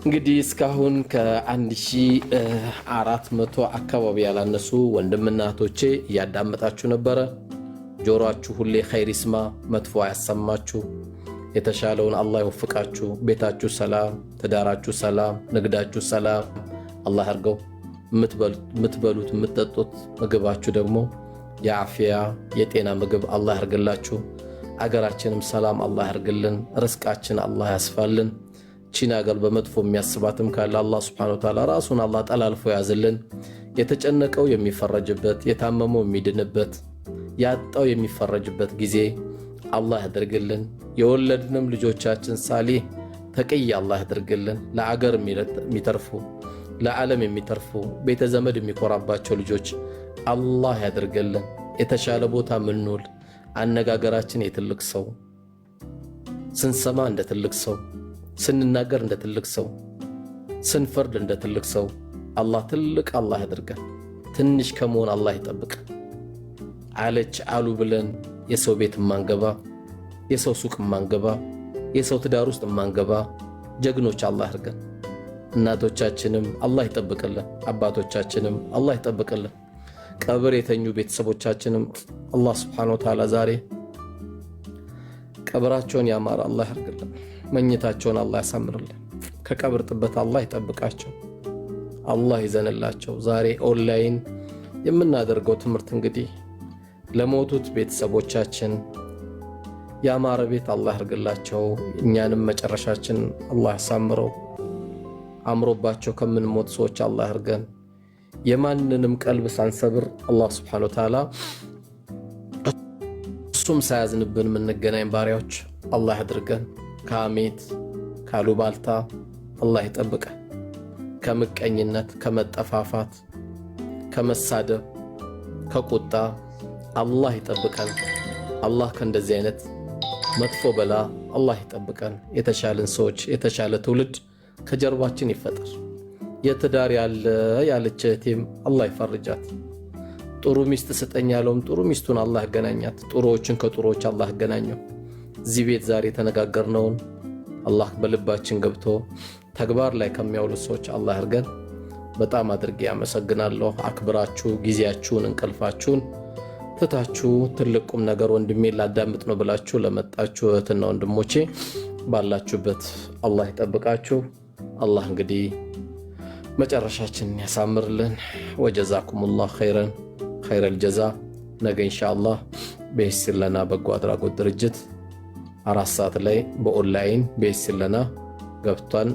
እንግዲህ እስካሁን ከ1400 አካባቢ ያላነሱ ወንድምና እህቶቼ እያዳመጣችሁ ነበረ። ጆሮአችሁ ሁሌ ኸይር ይስማ፣ መጥፎ አያሰማችሁ። የተሻለውን አላህ ይወፍቃችሁ። ቤታችሁ ሰላም፣ ትዳራችሁ ሰላም፣ ንግዳችሁ ሰላም አላህ ያርገው። የምትበሉት የምትጠጡት ምግባችሁ ደግሞ የአፍያ የጤና ምግብ አላህ ያርግላችሁ። አገራችንም ሰላም አላህ ያርግልን። ርስቃችን አላህ ያስፋልን። ቺን አገር በመጥፎ የሚያስባትም ካለ አላህ ሱብሓነሁ ወተዓላ ራሱን አላህ ጠላልፎ ያዝልን። የተጨነቀው የሚፈረጅበት፣ የታመመው የሚድንበት፣ ያጣው የሚፈረጅበት ጊዜ አላህ ያደርግልን። የወለድንም ልጆቻችን ሳሊህ ተቅይ አላህ ያደርግልን። ለአገር የሚተርፉ ለዓለም የሚተርፉ ቤተ ዘመድ የሚኮራባቸው ልጆች አላህ ያደርግልን። የተሻለ ቦታ ምንውል፣ አነጋገራችን የትልቅ ሰው፣ ስንሰማ እንደ ትልቅ ሰው፣ ስንናገር እንደ ትልቅ ሰው፣ ስንፈርድ እንደ ትልቅ ሰው አላህ ትልቅ አላህ ያደርገን። ትንሽ ከመሆን አላህ ይጠብቅ። አለች አሉ ብለን የሰው ቤት ማንገባ፣ የሰው ሱቅ ማንገባ፣ የሰው ትዳር ውስጥ ማንገባ ጀግኖች አላህ ያርገን። እናቶቻችንም አላህ ይጠብቅልን፣ አባቶቻችንም አላህ ይጠብቅልን። ቀብር የተኙ ቤተሰቦቻችንም አላህ ሱብሓነሁ ወተዓላ ዛሬ ቀብራቸውን ያማረ አላህ ያርግልን። መኝታቸውን አላህ ያሳምርልን። ከቀብር ጥበት አላህ ይጠብቃቸው፣ አላህ ይዘንላቸው። ዛሬ ኦንላይን የምናደርገው ትምህርት እንግዲህ ለሞቱት ቤተሰቦቻችን ያማረ ቤት አላህ ያርግላቸው። እኛንም መጨረሻችን አላህ ያሳምረው። አምሮባቸው ከምንሞት ሰዎች አላህ ያርገን። የማንንም ቀልብ ሳንሰብር አላህ ሱብሓነሁ ወተዓላ እሱም ሳያዝንብን የምንገናኝ ባሪያዎች አላህ ያድርገን። ከአሜት ካሉባልታ አላህ ይጠብቀን። ከምቀኝነት፣ ከመጠፋፋት፣ ከመሳደብ፣ ከቁጣ አላህ ይጠብቀን። አላህ ከእንደዚህ አይነት መጥፎ በላ አላህ ይጠብቀን። የተሻለን ሰዎች፣ የተሻለ ትውልድ ከጀርባችን ይፈጠር። የትዳር ያለች እህቴም አላህ ይፈርጃት። ጥሩ ሚስት ስጠኝ ያለውም ጥሩ ሚስቱን አላህ ያገናኛት። ጥሩዎችን ከጥሩዎች አላህ ያገናኘው። እዚህ ቤት ዛሬ የተነጋገርነውን አላህ በልባችን ገብቶ ተግባር ላይ ከሚያውሉ ሰዎች አላህ ያርገን። በጣም አድርጌ አመሰግናለሁ። አክብራችሁ ጊዜያችሁን እንቅልፋችሁን ትታችሁ ትልቁም ነገር ወንድሜ ላዳምጥ ነው ብላችሁ ለመጣችሁ እህትና ወንድሞቼ ባላችሁበት አላህ ይጠብቃችሁ። አላህ እንግዲህ መጨረሻችንን ያሳምርልን። ወጀዛኩሙላህ ኸይረል ጀዛ። ነገ ኢንሻአላህ በይስር ለና በጎ አድራጎት ድርጅት 4 ሰዓት ላይ በኦንላይን በይስር ለና ገብቷን